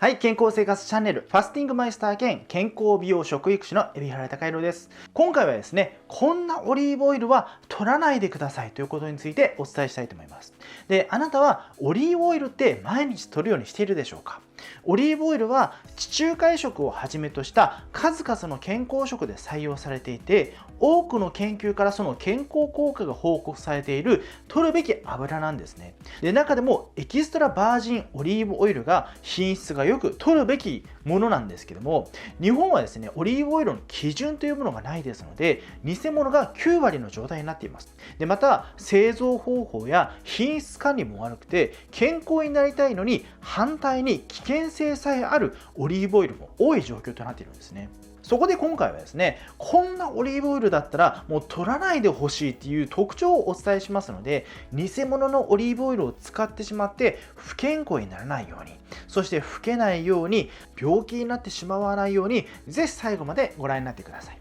はい、健康生活チャンネル、ファスティングマイスター兼健康美容食育士の海老原貴弘です。今回はですね、こんなオリーブオイルは取らないでくださいということについてお伝えしたいと思います。で、あなたはオリーブオイルって毎日取るようにしているでしょうか？オリーブオイルは地中海食をはじめとした数々の健康食で採用されていて、多くの研究からその健康効果が報告されている取るべき油なんですね。で、中でもエキストラバージンオリーブオイルが品質がよく取るべきものなんですけども、日本はですね、オリーブオイルの基準というものがないですので、偽物が9割の状態になっています。で、また製造方法や品質管理も悪くて、健康になりたいのに反対に危険性さえあるオリーブオイルも多い状況となっているんですね。そこで今回はですね、こんなオリーブオイルだったらもう取らないでほしいっていう特徴をお伝えしますので、偽物のオリーブオイルを使ってしまって不健康にならないように、そして老けないように、病気になってしまわないように、ぜひ最後までご覧になってください。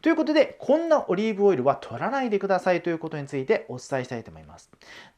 ということで、こんなオリーブオイルは取らないでくださいということについてお伝えしたいと思います。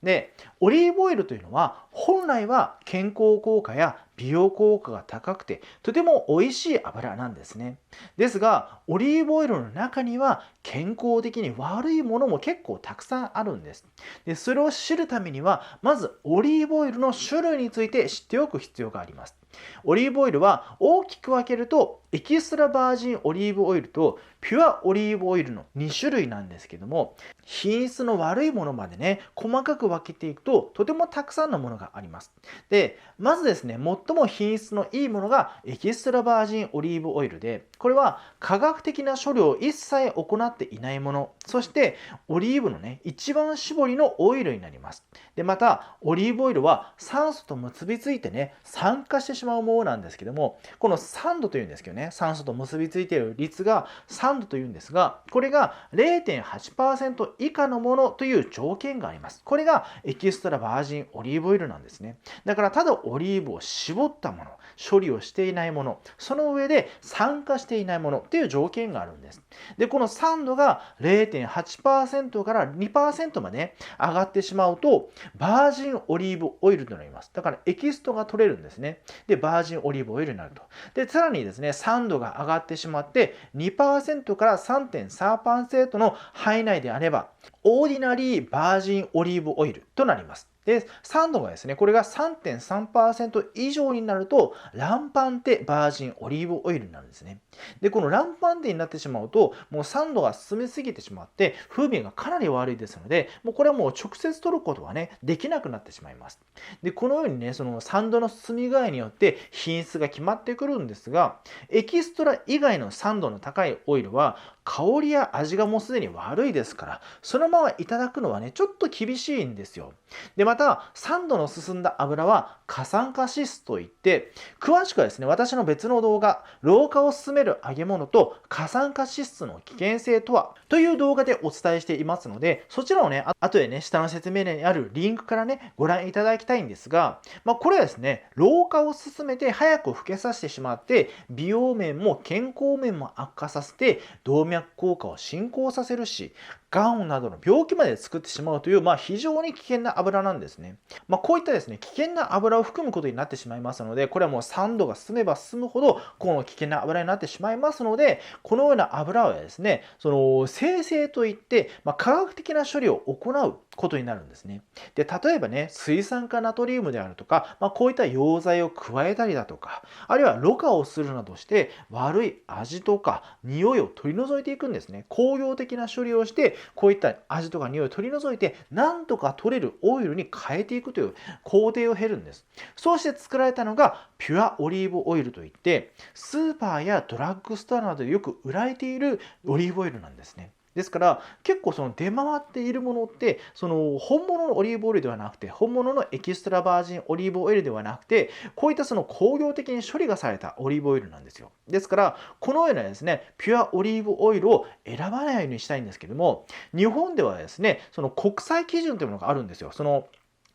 で、オリーブオイルというのは本来は健康効果や美容効果が高くてとても美味しい油なんですね。ですが、オリーブオイルの中には健康的に悪いものも結構たくさんあるんです。で、それを知るためには、まずオリーブオイルの種類について知っておく必要があります。オリーブオイルは大きく分けるとエキストラバージンオリーブオイルとピュアオリーブオイルの2種類なんですけども、品質の悪いものまでね、細かく分けていくととてもたくさんのものがあります。で、まずですね、最も品質のいいものがエキストラバージンオリーブオイルで、これは科学的な処理を一切行っていないもの、そしてオリーブのね、一番搾りのオイルになります。で、またオリーブオイルは酸素と結びついてね、酸化してしまうものなんですけども、この酸度というんですけどね、酸素と結びついている率が酸度というんですが、これが 0.8% 以下のものという条件があります。これがエキストラバージンオリーブオイルなんですね。だからただオリーブを絞ったもの、処理をしていないもの、その上で酸化していないものという条件があるんです。で、この酸度が 0.8% から 2% まで上がってしまうと、バージンオリーブオイルとなります。だからエキストが取れるんですね。で、バージンオリーブオイルになると。で、さらにですね、酸度が上がってしまって、2% から 3.3% の範囲内であれば、オーディナリーバージンオリーブオイルとなります。で、酸度がですね、これが 3.3% 以上になると、ランパンテバージンオリーブオイルになるんですね。で、このランパンテになってしまうと、もう酸度が進みすぎてしまって、風味がかなり悪いですので、もうこれはもう直接取ることはね、できなくなってしまいます。で、このようにね、その酸度の進み具合によって品質が決まってくるんですが、エキストラ以外の酸度の高いオイルは、香りや味がもうすでに悪いですから、そのままいただくのはね、ちょっと厳しいんですよ。で、また、酸度の進んだ油は過酸化脂質といって、詳しくはですね、私の別の動画、老化を進める揚げ物と過酸化脂質の危険性とはという動画でお伝えしていますので、そちらをね、後でね、下の説明欄にあるリンクからね、ご覧いただきたいんですが、これはですね、老化を進めて早く老けさせてしまって、美容面も健康面も悪化させて、動脈硬化を進行させるし、がんなどの病気まで作ってしまうという、非常に危険な油なんですね。こういったですね、危険な油を含むことになってしまいますので、これはもう酸度が進めば進むほど、この危険な油になってしまいますので、このような油はですね、その精製といって、科学的な処理を行うことになるんですね。で、例えばね、水酸化ナトリウムであるとか、こういった溶剤を加えたりだとか、あるいはろ過をするなどして悪い味とか匂いを取り除いていくんですね。工業的な処理をして、こういった味とか匂いを取り除いて、なんとか取れるオイルに変えていくという工程を経るんです。そうして作られたのがピュアオリーブオイルといって、スーパーやドラッグストアなどでよく売られているオリーブオイルなんですね。ですから結構その出回っているものってその本物のオリーブオイルではなくて、本物のエキストラバージンオリーブオイルではなくて、こういったその工業的に処理がされたオリーブオイルなんですよ。ですからこのようなですね、ピュアオリーブオイルを選ばないようにしたいんですけども、日本ではですね、その国際基準というものがあるんですよ。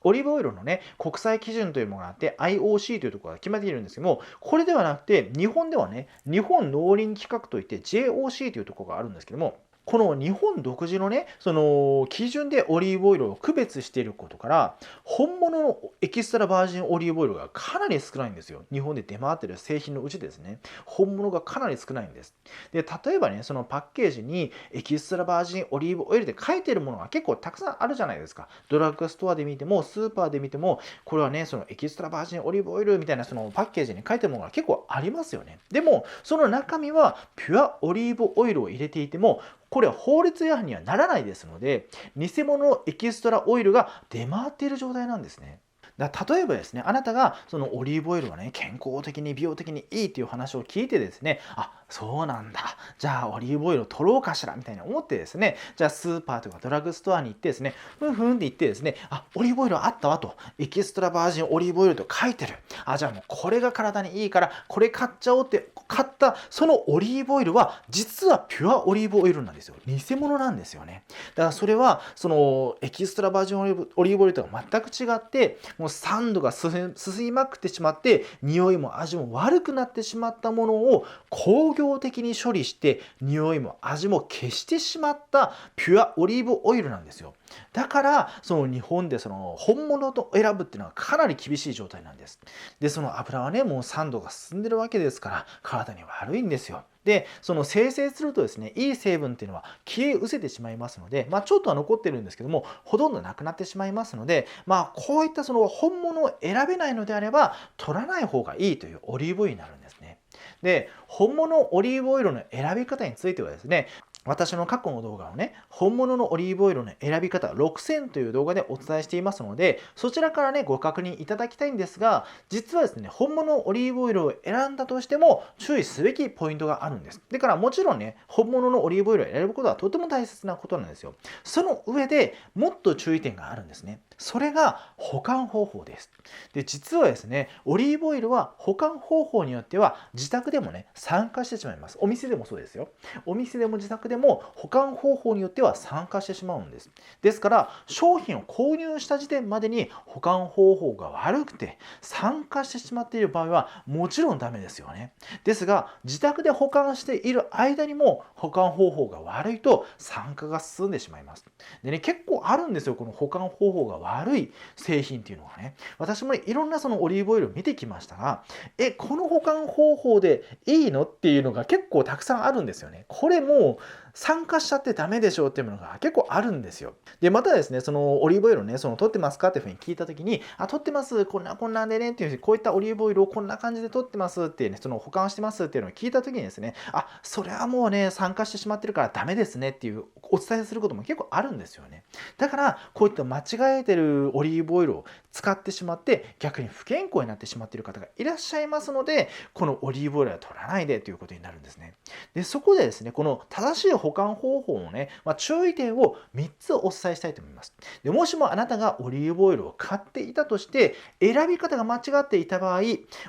オリーブオイルのね、国際基準というものがあって、IOC というところが決まっているんですけども、これではなくて、日本ではね、日本農林規格といって JOC というところがあるんですけども、この日本独自のね、その基準でオリーブオイルを区別していることから、本物のエキストラバージンオリーブオイルがかなり少ないんですよ。日本で出回っている製品のうちですね、本物がかなり少ないんです。で、例えばね、そのパッケージにエキストラバージンオリーブオイルで書いているものが結構たくさんあるじゃないですか。ドラッグストアで見ても、スーパーで見ても、これはね、そのエキストラバージンオリーブオイルみたいなそのパッケージに書いてあるものが結構ありますよね。でも、その中身はピュアオリーブオイルを入れていても、これは法律違反にはならないですので、偽物のエキストラオイルが出回っている状態なんですね。例えばですね、あなたがそのオリーブオイルはね、健康的に美容的にいいっていう話を聞いてですね、あ、そうなんだ。じゃあオリーブオイルを取ろうかしらみたいに思ってですね、じゃあスーパーとかドラッグストアに行ってですね、ふんふんって言ってですね、あ、オリーブオイルあったわと、エキストラバージンオリーブオイルと書いてる。あ、じゃあもうこれが体にいいから、これ買っちゃおうって買ったそのオリーブオイルは、実はピュアオリーブオイルなんですよ。偽物なんですよね。だからそれは、そのエキストラバージンオリーブオイルとは全く違って、もう酸度が進みまくってしまって、匂いも味も悪くなってしまったものを工業的に処理して、匂いも味も消してしまったピュアオリーブオイルなんですよ。だからその日本でその本物と選ぶっていうのはかなり厳しい状態なんです。で、その油はね、もう酸度が進んでるわけですから、体に悪いんですよ。で、その生成するとですね、いい成分っていうのは消え失せてしまいますので、ちょっとは残ってるんですけども、ほとんどなくなってしまいますので、こういったその本物を選べないのであれば、取らない方がいいというオリーブオイルになるんですね。で、本物オリーブオイルの選び方についてはですね、私の過去の動画をね、本物のオリーブオイルの選び方6000という動画でお伝えしていますので、そちらからね、ご確認いただきたいんですが、実はですね、本物のオリーブオイルを選んだとしても注意すべきポイントがあるんです。だからもちろんね、本物のオリーブオイルを選ぶことはとても大切なことなんですよ。その上でもっと注意点があるんですね。それが保管方法です。で、実はですね、オリーブオイルは保管方法によっては自宅でもね、酸化してしまいます。お店でもそうですよ。お店でも自宅でも保管方法によっては酸化してしまうんです。ですから商品を購入した時点までに保管方法が悪くて酸化してしまっている場合はもちろんダメですよね。ですが自宅で保管している間にも保管方法が悪いと酸化が進んでしまいます。でね、結構あるんですよ、この保管方法が悪い製品っていうのがね。私もね、いろんなそのオリーブオイルを見てきましたが、この保管方法でいいのっていうのが結構たくさんあるんですよね。これもう酸化しちゃってダメでしょうっていうものが結構あるんですよ。で、またですね、そのオリーブオイルをね、取ってますかっていうふうに聞いたときに、あ、取ってます、こんなんでねっていうふうに、こういったオリーブオイルをこんな感じで取ってますっていうね、保管してますっていうのを聞いたときにですね、あ、それはもうね、酸化してしまってるからダメですねっていうお伝えすることも結構あるんですよね。だから、こういった間違えてるオリーブオイルを使ってしまって、逆に不健康になってしまっている方がいらっしゃいますので、このオリーブオイルは取らないでということになるんですね。で、そこでですね、この正しい保管方法のね、注意点を3つお伝えしたいと思います。で、もしもあなたがオリーブオイルを買っていたとして、選び方が間違っていた場合、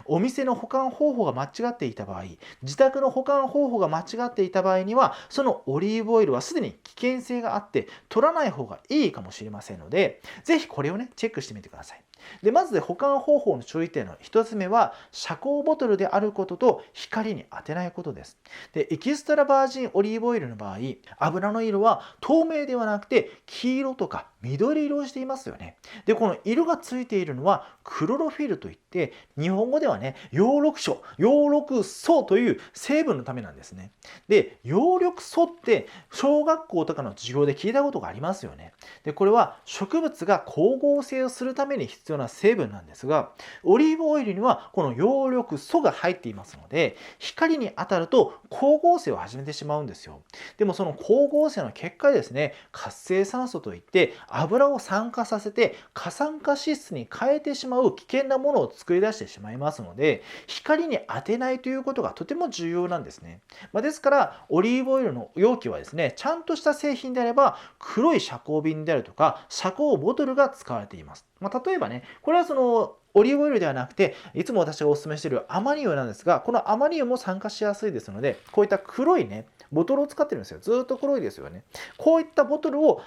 お店の保管方法が間違っていた場合、自宅の保管方法が間違っていた場合には、そのオリーブオイルはすでに危険性があって、取らない方がいいかもしれませんので、ぜひこれをね、チェックしてみてください。で、まず保管方法の注意点の1つ目は、遮光ボトルであることと光に当てないことです。で、エキストラバージンオリーブオイルの場合、油の色は透明ではなくて黄色とか緑色をしていますよね。で、この色がついているのはクロロフィルといって、日本語ではね、葉緑素、葉緑素という成分のためなんですね。で、葉緑素って小学校とかの授業で聞いたことがありますよね。で、これは植物が光合成をするために必要な成分なんですが、オリーブオイルにはこの葉緑素が入っていますので、光に当たると光合成を始めてしまうんですよ。でもその光合成の結果ですね、活性酸素といって油を酸化させて過酸化脂質に変えてしまう危険なものを作り出してしまいますので、光に当てないということがとても重要なんですね。ですからオリーブオイルの容器はですね、ちゃんとした製品であれば黒い遮光瓶であるとか遮光ボトルが使われています。例えばね、これはオリーブオイルではなくて、いつも私がお勧めしているアマニ油なんですが、このアマニ油も酸化しやすいですので、こういった黒いね、ボトルを使ってるんですよ。ずっと黒いですよね。こういったボトルを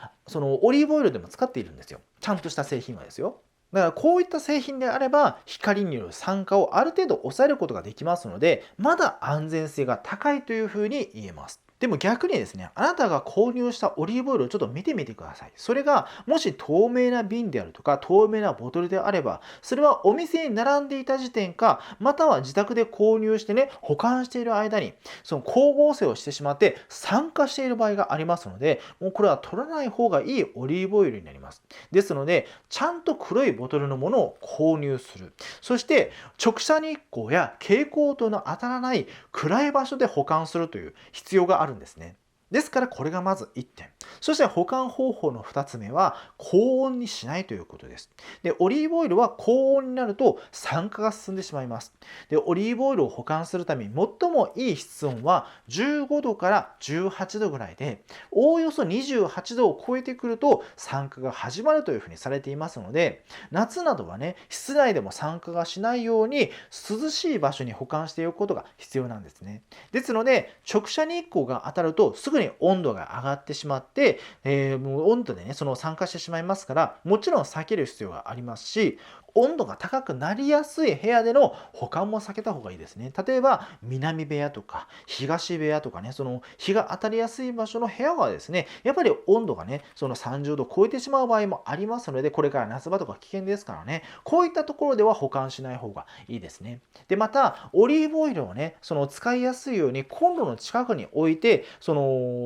オリーブオイルでも使っているんですよ。ちゃんとした製品はですよ。だからこういった製品であれば光による酸化をある程度抑えることができますので、まだ安全性が高いというふうに言えます。でも逆にですね、あなたが購入したオリーブオイルをちょっと見てみてください。それがもし透明な瓶であるとか透明なボトルであれば、それはお店に並んでいた時点か、または自宅で購入してね、保管している間にその光合成をしてしまって酸化している場合がありますので、もうこれは取らない方がいいオリーブオイルになります。ですので、ちゃんと黒いボトルのものを購入する。そして直射日光や蛍光灯の当たらない暗い場所で保管するという必要があるんですね。ですからこれがまず1点。そして保管方法の2つ目は高温にしないということです。で、オリーブオイルは高温になると酸化が進んでしまいます。で、オリーブオイルを保管するために最もいい室温は15度から18度ぐらいで、おおよそ28度を超えてくると酸化が始まるというふうにされていますので、夏などはね、室内でも酸化がしないように涼しい場所に保管しておくことが必要なんですね。ですので、直射日光が当たるとすぐに温度が上がってしまって、もう温度でね、その酸化してしまいますから、もちろん避ける必要がありますし、温度が高くなりやすい部屋での保管も避けた方がいいですね。例えば、南部屋とか東部屋とかね、その日が当たりやすい場所の部屋はですね、やっぱり温度がね、その30度を超えてしまう場合もありますので、これから夏場とか危険ですからね、こういったところでは保管しない方がいいですね。で、また、オリーブオイルをね、その使いやすいようにコンロの近くに置いて、その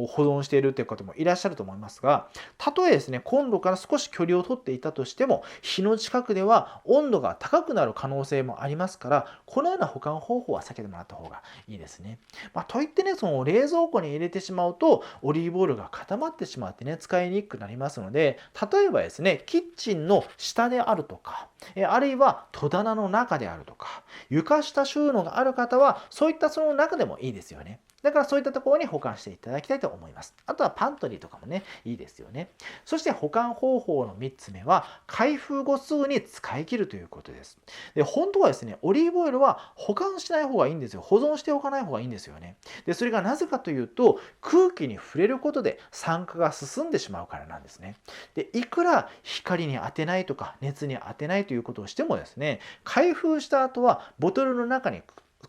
保存しているという方もいらっしゃると思いますが、たとえですね、コンロから少し距離を取っていたとしても、火の近くでは温度が高くなる可能性もありますから、このような保管方法は避けてもらった方がいいですね。といってね、その冷蔵庫に入れてしまうと、オリーブオイルが固まってしまってね、使いにくくなりますので、例えばですね、キッチンの下であるとか、あるいは戸棚の中であるとか、床下収納がある方は、そういったその中でもいいですよね。だからそういったところに保管していただきたいと思います。あとはパントリーとかもね、いいですよね。そして保管方法の3つ目は、開封後すぐに使い切るということです。で、本当はですね、オリーブオイルは保管しない方がいいんですよ。保存しておかない方がいいんですよね。で、それがなぜかというと、空気に触れることで酸化が進んでしまうからなんですね。で、いくら光に当てないとか熱に当てないということをしてもですね、開封した後はボトルの中に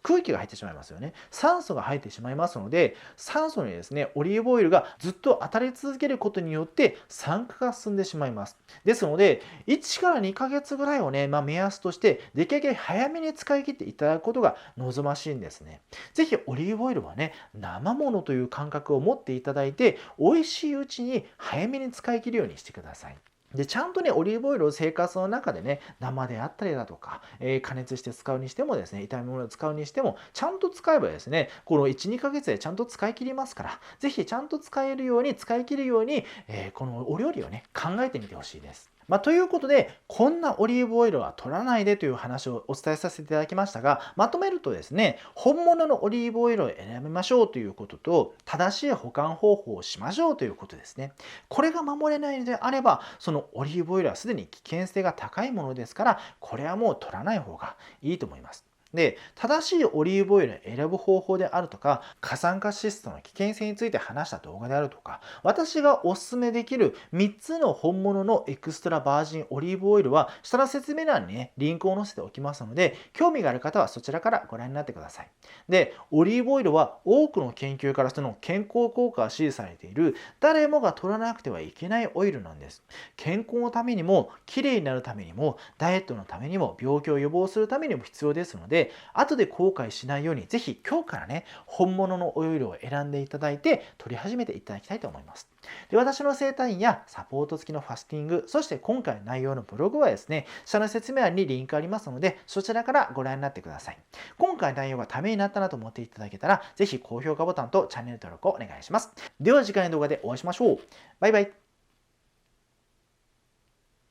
空気が入ってしまいますよね。酸素が入ってしまいますので、酸素にですね、オリーブオイルがずっと当たり続けることによって酸化が進んでしまいます。ですので、1から2ヶ月ぐらいをね、目安として、できるだけ早めに使い切っていただくことが望ましいんですね。ぜひオリーブオイルはね、生ものという感覚を持っていただいて、美味しいうちに早めに使い切るようにしてください。で、ちゃんとね、オリーブオイルを生活の中でね、生であったりだとか、加熱して使うにしてもですね、炒め物で使うにしても、ちゃんと使えばですね、この1、2ヶ月でちゃんと使い切りますから、ぜひちゃんと使えるように、使い切るように、このお料理をね、考えてみてほしいです。ということで、こんなオリーブオイルは取らないでという話をお伝えさせていただきましたが、まとめるとですね、本物のオリーブオイルを選びましょうということと、正しい保管方法をしましょうということですね。これが守れないのであれば、そのオリーブオイルはすでに危険性が高いものですから、これはもう取らない方がいいと思います。で、正しいオリーブオイルを選ぶ方法であるとか、過酸化脂質の危険性について話した動画であるとか、私がお勧めできる3つの本物のエクストラバージンオリーブオイルは、下の説明欄にね、リンクを載せておきますので、興味がある方はそちらからご覧になってください。で、オリーブオイルは多くの研究からその健康効果が支持されている、誰もが取らなくてはいけないオイルなんです。健康のためにも、綺麗になるためにも、ダイエットのためにも、病気を予防するためにも必要ですので、後で後悔しないように、ぜひ今日からね、本物のオイルを選んでいただいて、取り始めていただきたいと思います。で、私の整体院やサポート付きのファスティング、そして今回の内容のブログはですね、下の説明欄にリンクありますので、そちらからご覧になってください。今回の内容がためになったなと思っていただけたら、ぜひ高評価ボタンとチャンネル登録をお願いします。では次回の動画でお会いしましょう。バイバイ。